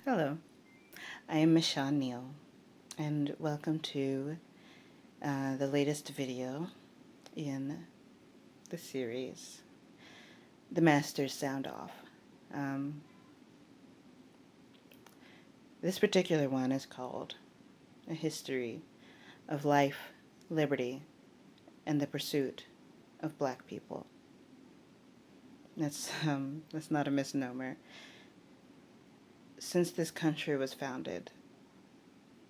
Hello, I am Michelle Neal, and welcome to the latest video in the series, The Master's Sound Off. Um, this particular one is called A History of Life, Liberty, and the Pursuit of Black People. That's not a misnomer. Since this country was founded,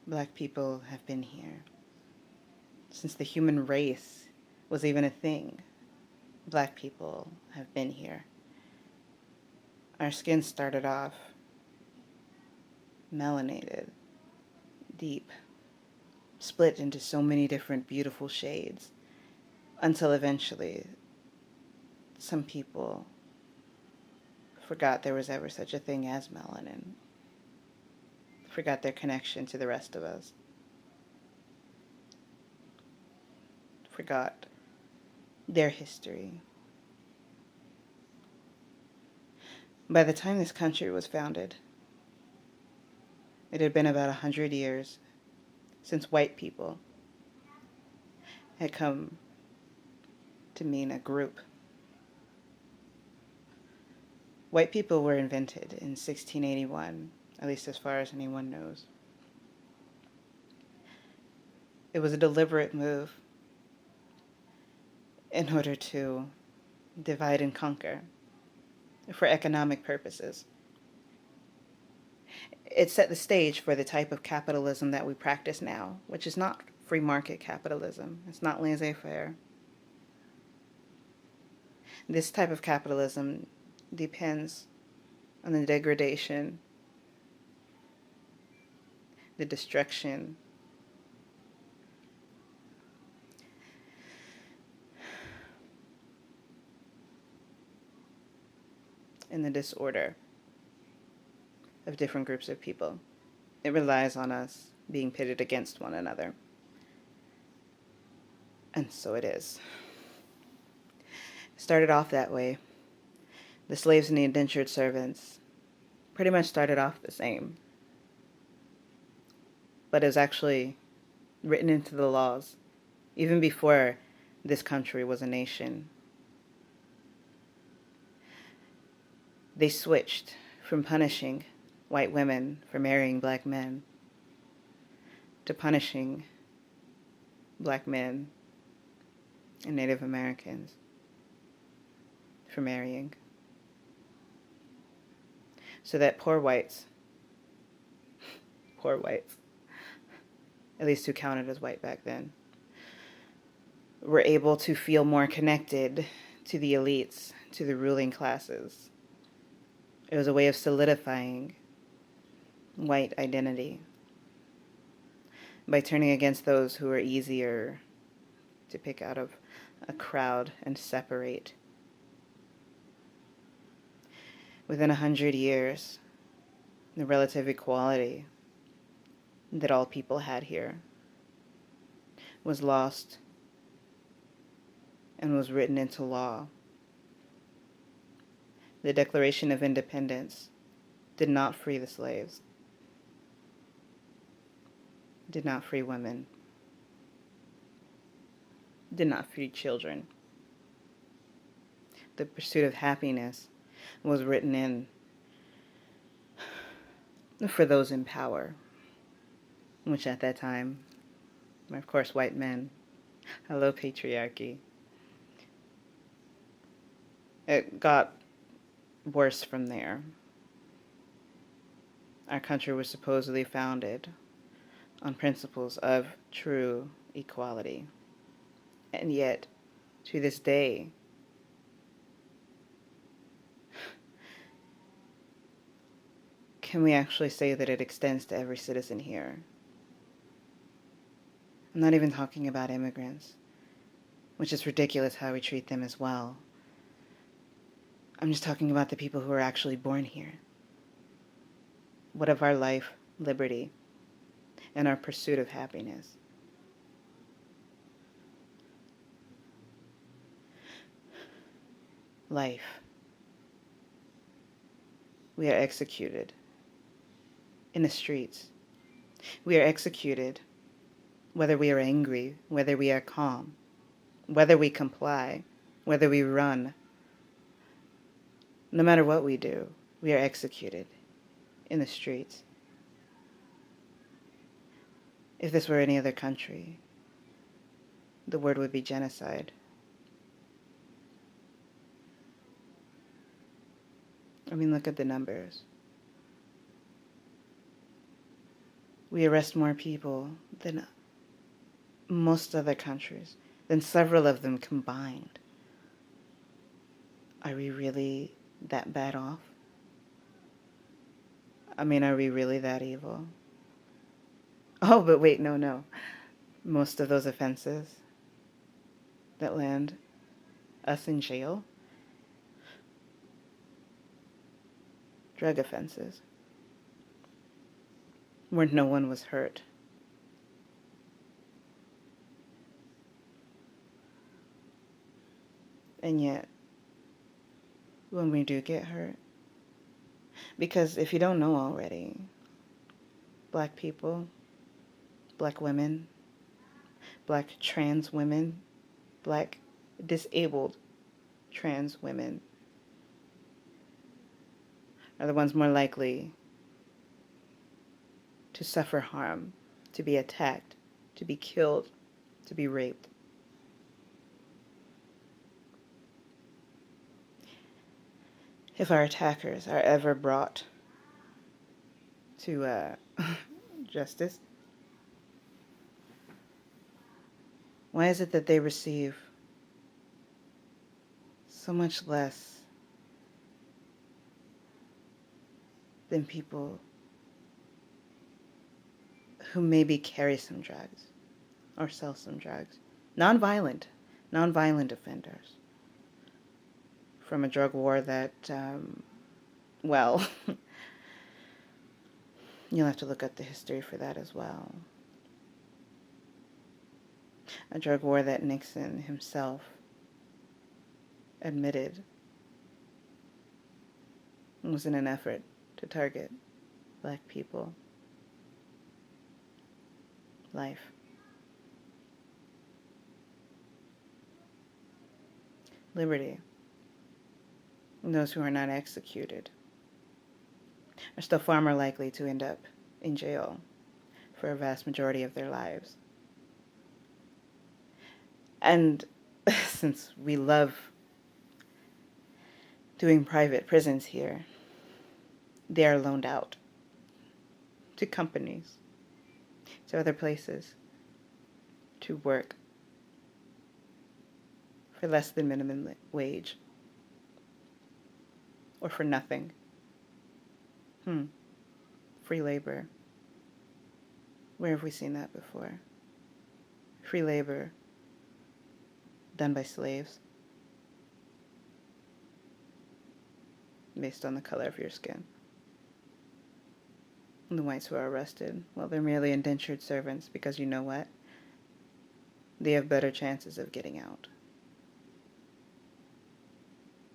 Black people have been here. Since the human race was even a thing, Black people have been here. Our skin started off melanated, deep, split into so many different beautiful shades, until eventually some people forgot there was ever such a thing as melanin, forgot their connection to the rest of us, forgot their history. By the time this country was founded, it had been about 100 years since white people had come to mean a group. White people were invented in 1681, at least as far as anyone knows. It was a deliberate move in order to divide and conquer for economic purposes. It set the stage for the type of capitalism that we practice now, which is not free market capitalism. It's not laissez-faire. This type of capitalism depends on the degradation, the destruction, and the disorder of different groups of people. It relies on us being pitted against one another. And so it is. It started off that way. The slaves and the indentured servants pretty much started off the same. But it was actually written into the laws even before this country was a nation. They switched from punishing white women for marrying black men to punishing black men and Native Americans for marrying. So that poor whites, at least who counted as white back then, were able to feel more connected to the elites, to the ruling classes. It was a way of solidifying white identity by turning against those who were easier to pick out of a crowd and separate. Within 100 years, the relative equality that all people had here was lost and was written into law. The Declaration of Independence did not free the slaves, did not free women, did not free children. The pursuit of happiness was written in for those in power, which at that time were, of course, white men. Hello, patriarchy. It got worse from there. Our country was supposedly founded on principles of true equality. And yet, to this day, can we actually say that it extends to every citizen here? I'm not even talking about immigrants, which is ridiculous how we treat them as well. I'm just talking about the people who are actually born here. What of our life, liberty, and our pursuit of happiness? Life. We are executed in the streets. We are executed, whether we are angry, whether we are calm, whether we comply, whether we run. No matter what we do, we are executed in the streets. If this were any other country, the word would be genocide. I mean, look at the numbers. We arrest more people than most other countries, than several of them combined. Are we really that bad off? I mean, are we really that evil? Oh, but wait, no. Most of those offenses that land us in jail, drug offenses, where no one was hurt. And yet, when we do get hurt, because if you don't know already, Black people, Black women, Black trans women, Black disabled trans women are the ones more likely to suffer harm, to be attacked, to be killed, to be raped. If our attackers are ever brought to justice, why is it that they receive so much less than people who maybe carry some drugs or sell some drugs? Nonviolent offenders from a drug war that, well, you'll have to look up the history for that as well. A drug war that Nixon himself admitted was in an effort to target Black people. Life. Liberty. And those who are not executed are still far more likely to end up in jail for a vast majority of their lives. And since we love doing private prisons here, they are loaned out to companies, to other places, to work for less than minimum wage, or for nothing. Free labor. Where have we seen that before? Free labor done by slaves based on the color of your skin. And the whites who are arrested, well, they're merely indentured servants because you know what? They have better chances of getting out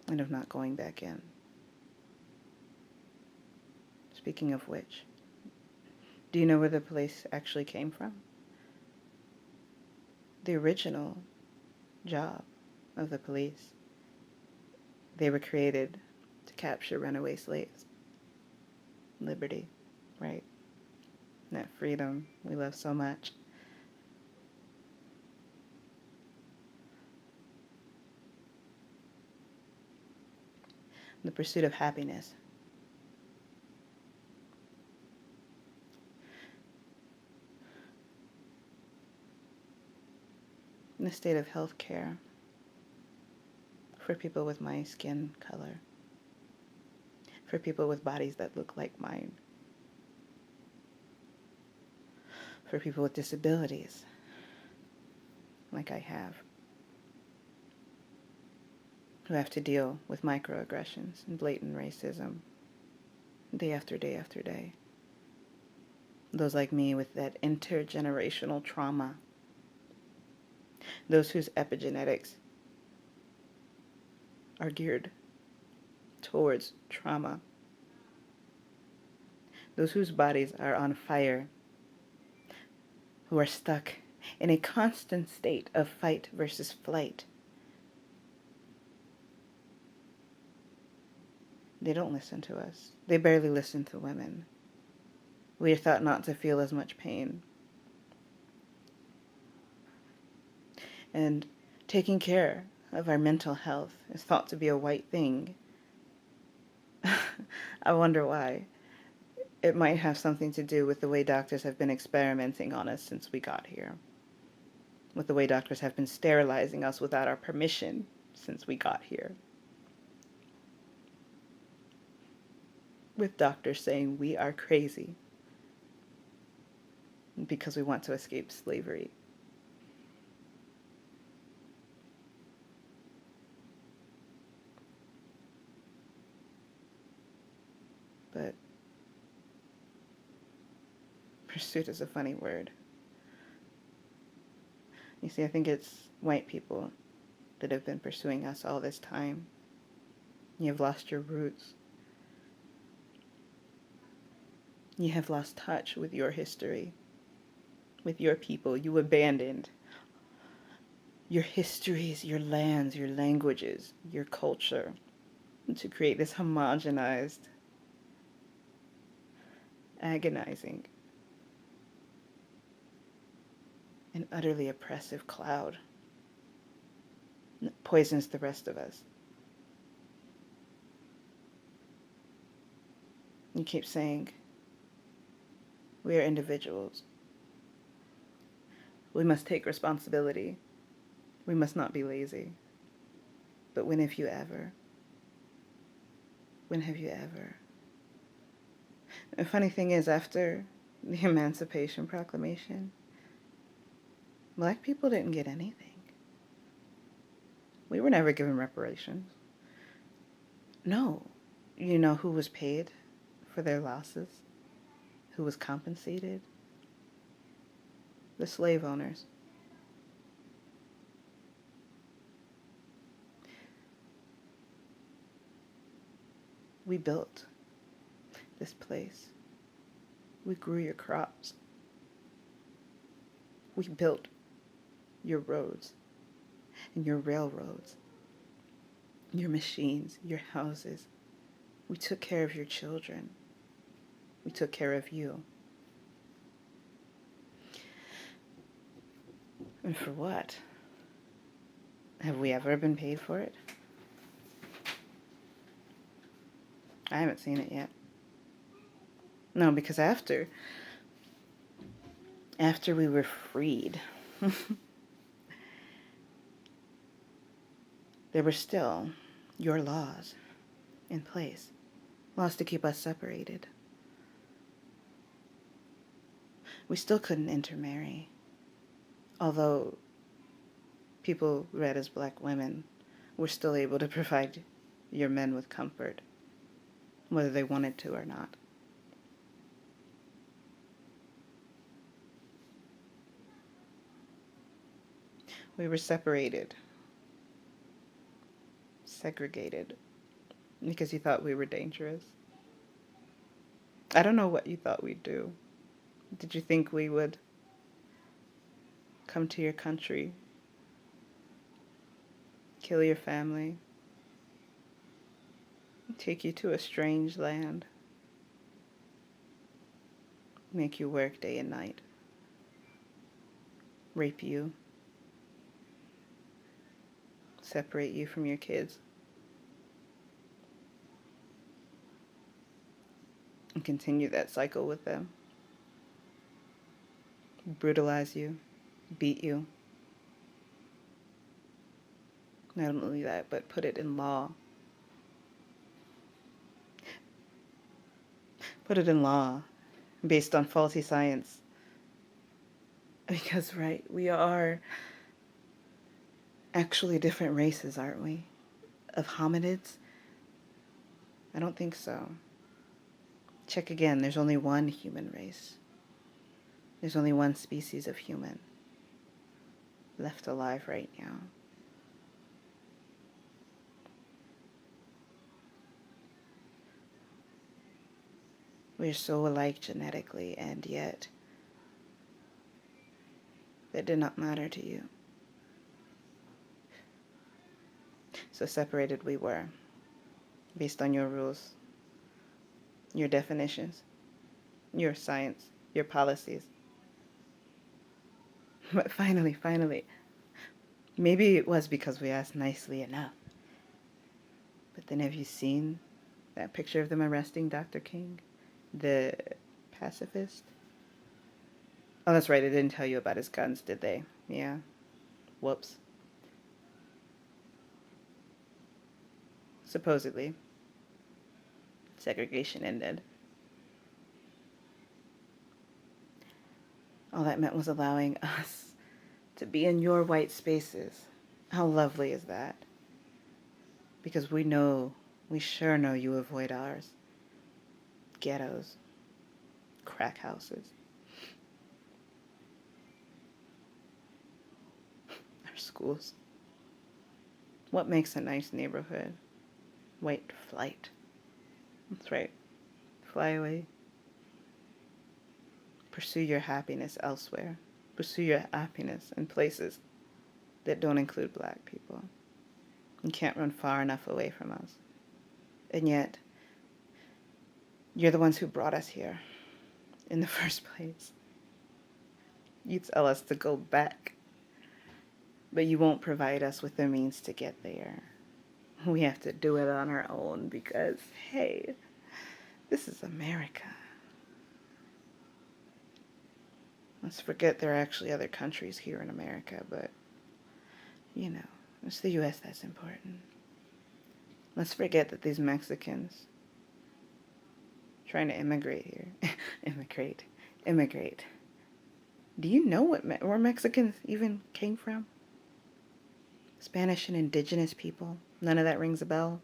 and of not going back in. Speaking of which, do you know where the police actually came from? The original job of the police. They were created to capture runaway slaves. Liberty, right? That freedom we love so much. The pursuit of happiness. In the state of health care for people with my skin color, for people with bodies that look like mine, for people with disabilities like I have, who have to deal with microaggressions and blatant racism day after day after day. Those like me with that intergenerational trauma. Those whose epigenetics are geared towards trauma. those whose bodies are on fire, who are stuck in a constant state of fight versus flight. They don't listen to us. They barely listen to women. We are thought not to feel as much pain. And taking care of our mental health is thought to be a white thing. I wonder why. It might have something to do with the way doctors have been experimenting on us since we got here. With the way doctors have been sterilizing us without our permission since we got here. With doctors saying we are crazy because we want to escape slavery. But pursuit is a funny word. You see, I think it's white people that have been pursuing us all this time. You have lost your roots. You have lost touch with your history, with your people. You abandoned your histories, your lands, your languages, your culture to create this homogenized, agonizing, and utterly oppressive cloud that poisons the rest of us. You keep saying, we are individuals. We must take responsibility. We must not be lazy. But when have you ever? When have you ever? The funny thing is, after the Emancipation Proclamation, Black people didn't get anything. We were never given reparations. No. You know who was paid for their losses? Who was compensated? The slave owners. We built this place. We grew your crops. We built your roads and your railroads, your machines, your houses. We took care of your children. We took care of you. And for what? Have we ever been paid for it? I haven't seen it yet. No, because after we were freed, there were still your laws in place. Laws to keep us separated. We still couldn't intermarry. Although people read as Black women were still able to provide your men with comfort, whether they wanted to or not. We were separated, segregated, because you thought we were dangerous. I don't know what you thought we'd do. Did you think we would come to your country, kill your family, take you to a strange land, make you work day and night, rape you, separate you from your kids, and continue that cycle with them, brutalize you, beat you? Not only that, but put it in law. Put it in law based on faulty science. Because, right, we are actually different races, aren't we? Of hominids? I don't think so. Check again. There's only one human race. There's only one species of human left alive right now. We're so alike genetically, and yet that did not matter to you. So separated we were, based on your rules, your definitions, your science, your policies. But finally, maybe it was because we asked nicely enough. But then have you seen that picture of them arresting Dr. King, the pacifist? Oh, that's right, they didn't tell you about his guns, did they? Yeah. Whoops. Supposedly, segregation ended. All that meant was allowing us to be in your white spaces. How lovely is that? Because we sure know you avoid ours. Ghettos, crack houses, our schools. What makes a nice neighborhood? White flight. That's right. Fly away. Pursue your happiness elsewhere. Pursue your happiness in places that don't include black people. You can't run far enough away from us. And yet, you're the ones who brought us here in the first place. You tell us to go back, but you won't provide us with the means to get there. We have to do it on our own because, hey, this is America. Let's forget there are actually other countries here in America, but, you know, it's the U.S. that's important. Let's forget that these Mexicans trying to immigrate here. Immigrate. Do you know where Mexicans even came from? Spanish and indigenous people. None of that rings a bell.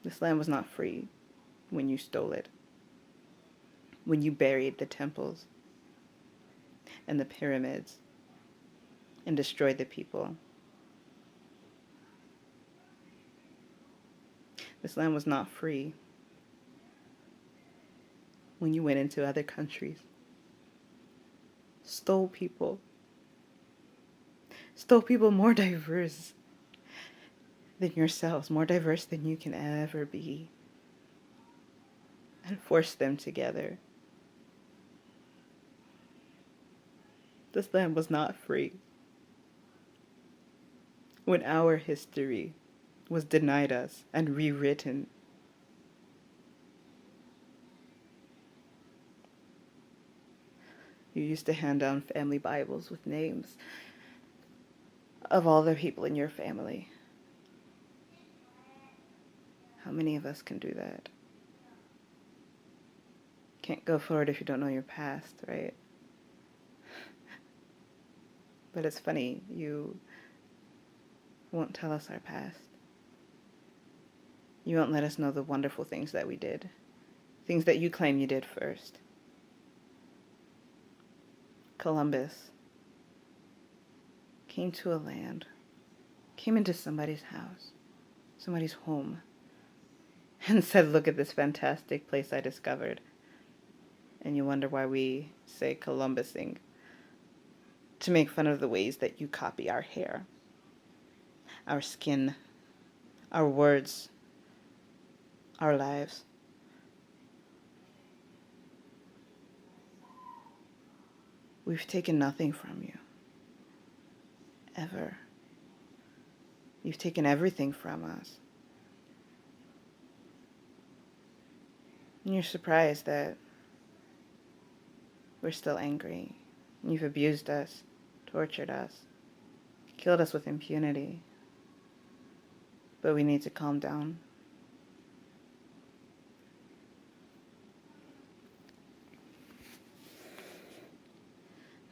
This land was not free when you stole it. When you buried the temples and the pyramids and destroyed the people. This land was not free when you went into other countries, stole people more diverse than yourselves, more diverse than you can ever be, and forced them together. This land was not free when our history was denied us and rewritten. You used to hand down family Bibles with names of all the people in your family. How many of us can do that? Can't go forward if you don't know your past, right? But it's funny, you won't tell us our past. You won't let us know the wonderful things that we did. Things that you claim you did first. Columbus came to a land, came into somebody's house, somebody's home, and said, look at this fantastic place I discovered. And you wonder why we say Columbusing, to make fun of the ways that you copy our hair, our skin, our words, our lives. We've taken nothing from you. Ever. You've taken everything from us. And you're surprised that we're still angry. You've abused us, tortured us, killed us with impunity. But we need to calm down.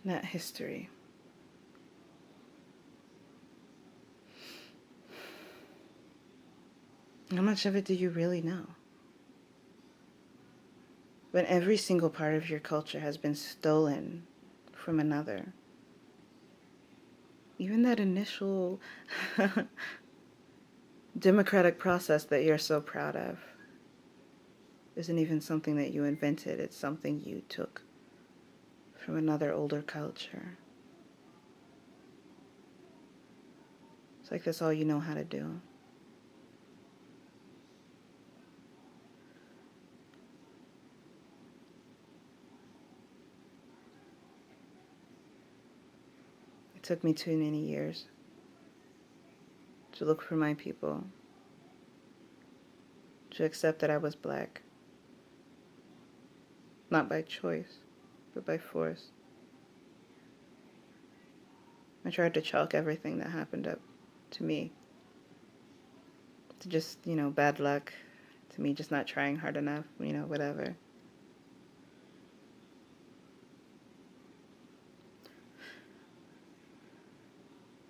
That history. How much of it do you really know? When every single part of your culture has been stolen from another. Even that initial democratic process that you're so proud of isn't even something that you invented. It's something you took from another older culture. It's like that's all you know how to do. It took me too many years to look for my people, to accept that I was black, not by choice, but by force. I tried to chalk everything that happened up to me, to just, bad luck, to me just not trying hard enough, whatever.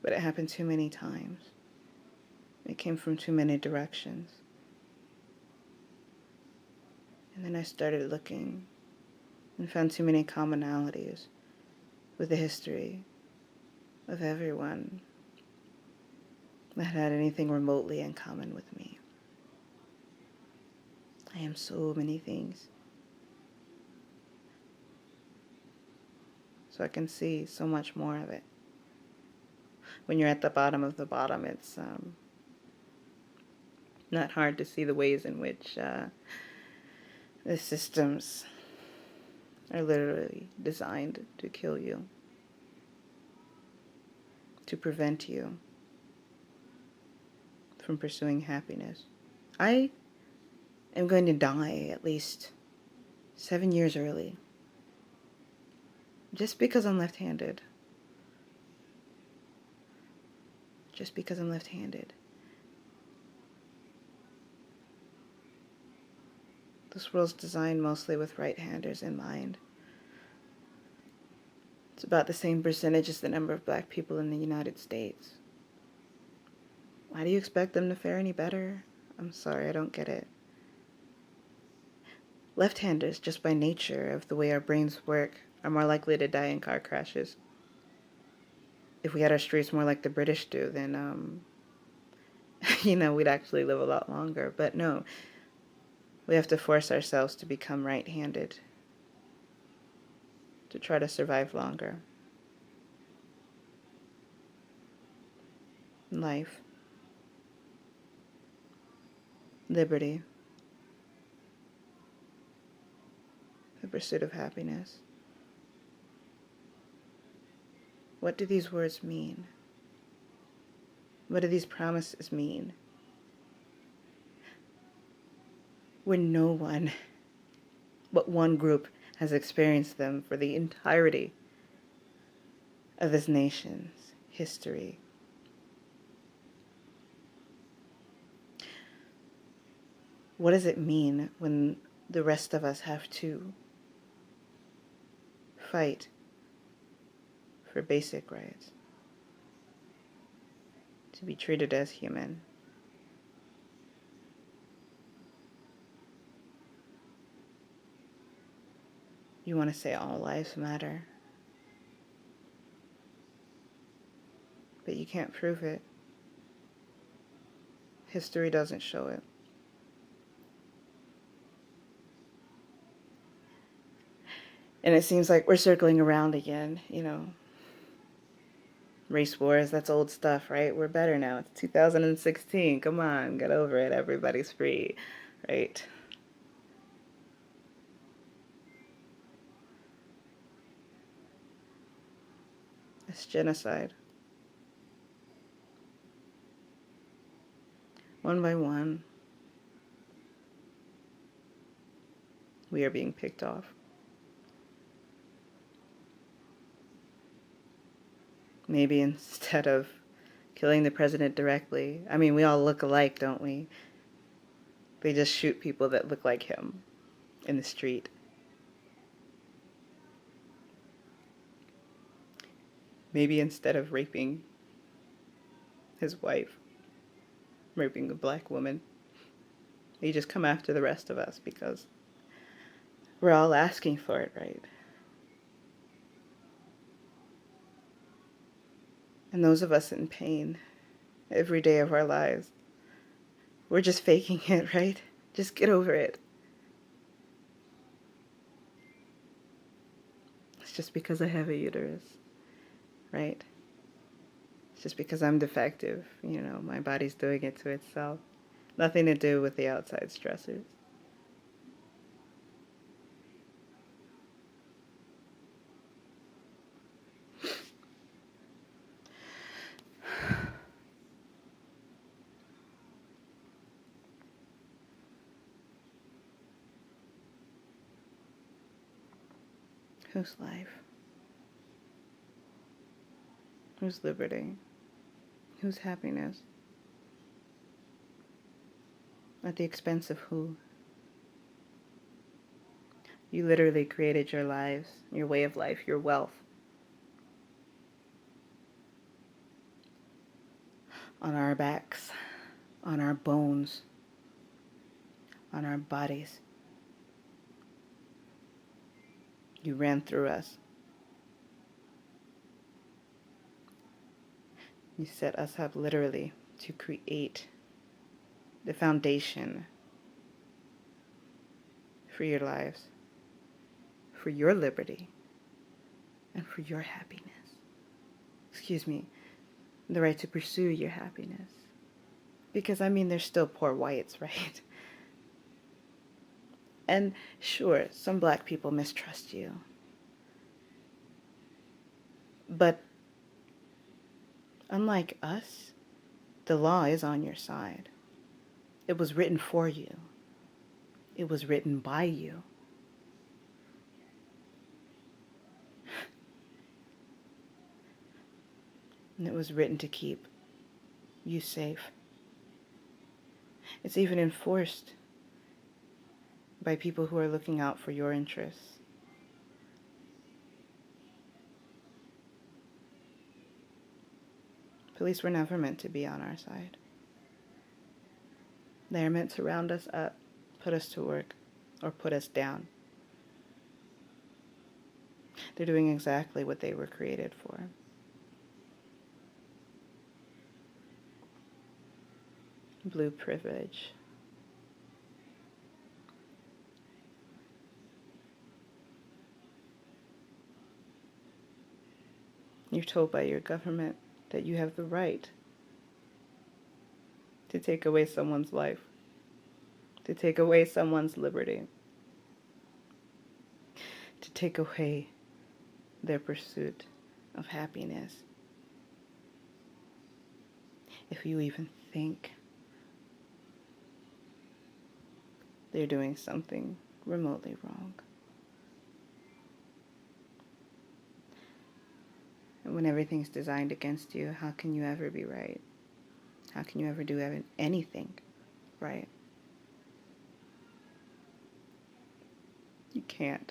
But it happened too many times. It came from too many directions. And then I started looking and found too many commonalities with the history of everyone that had anything remotely in common with me. I am so many things. So I can see so much more of it. When you're at the bottom of the bottom, it's not hard to see the ways in which the systems are literally designed to kill you, to prevent you from pursuing happiness. I am going to die at least 7 years early, just because I'm left-handed. Just because I'm left-handed. This world's designed mostly with right-handers in mind. It's about the same percentage as the number of black people in the United States. Why do you expect them to fare any better? I'm sorry, I don't get it. Left-handers, just by nature of the way our brains work, are more likely to die in car crashes. If we had our streets more like the British do, then, we'd actually live a lot longer. But no, we have to force ourselves to become right-handed to try to survive longer. Life. Liberty. The pursuit of happiness. What do these words mean? What do these promises mean? When no one but one group has experienced them for the entirety of this nation's history. What does it mean when the rest of us have to fight for basic rights? To be treated as human. You want to say all lives matter, but you can't prove it. History doesn't show it. And it seems like we're circling around again, Race wars, that's old stuff, right? We're better now. It's 2016. Come on, get over it. Everybody's free, right? It's genocide. One by one, we are being picked off. Maybe instead of killing the president directly, I mean, we all look alike, don't we? They just shoot people that look like him in the street. Maybe instead of raping his wife, raping a black woman, they just come after the rest of us because we're all asking for it, right? And those of us in pain every day of our lives, We're just faking it, right? Just get over it. It's just because I have a uterus, right? It's just because I'm defective. My body's doing it to itself. Nothing to do with the outside stressors. Whose life? Whose liberty? Whose happiness? At the expense of who? You literally created your lives, your way of life, your wealth on our backs, on our bones, on our bodies. You ran through us. You set us up literally to create the foundation for your lives, for your liberty, and for your happiness. Excuse me, the right to pursue your happiness. Because, there's still poor whites, right? And sure, some black people mistrust you. But unlike us, the law is on your side. It was written for you. It was written by you. And it was written to keep you safe. It's even enforced by people who are looking out for your interests. Police were never meant to be on our side. They are meant to round us up, put us to work, or put us down. They're doing exactly what they were created for. Blue privilege. You're told by your government that you have the right to take away someone's life, to take away someone's liberty, to take away their pursuit of happiness. If you even think they're doing something remotely wrong. And when everything's designed against you, how can you ever be right? How can you ever do anything right? You can't.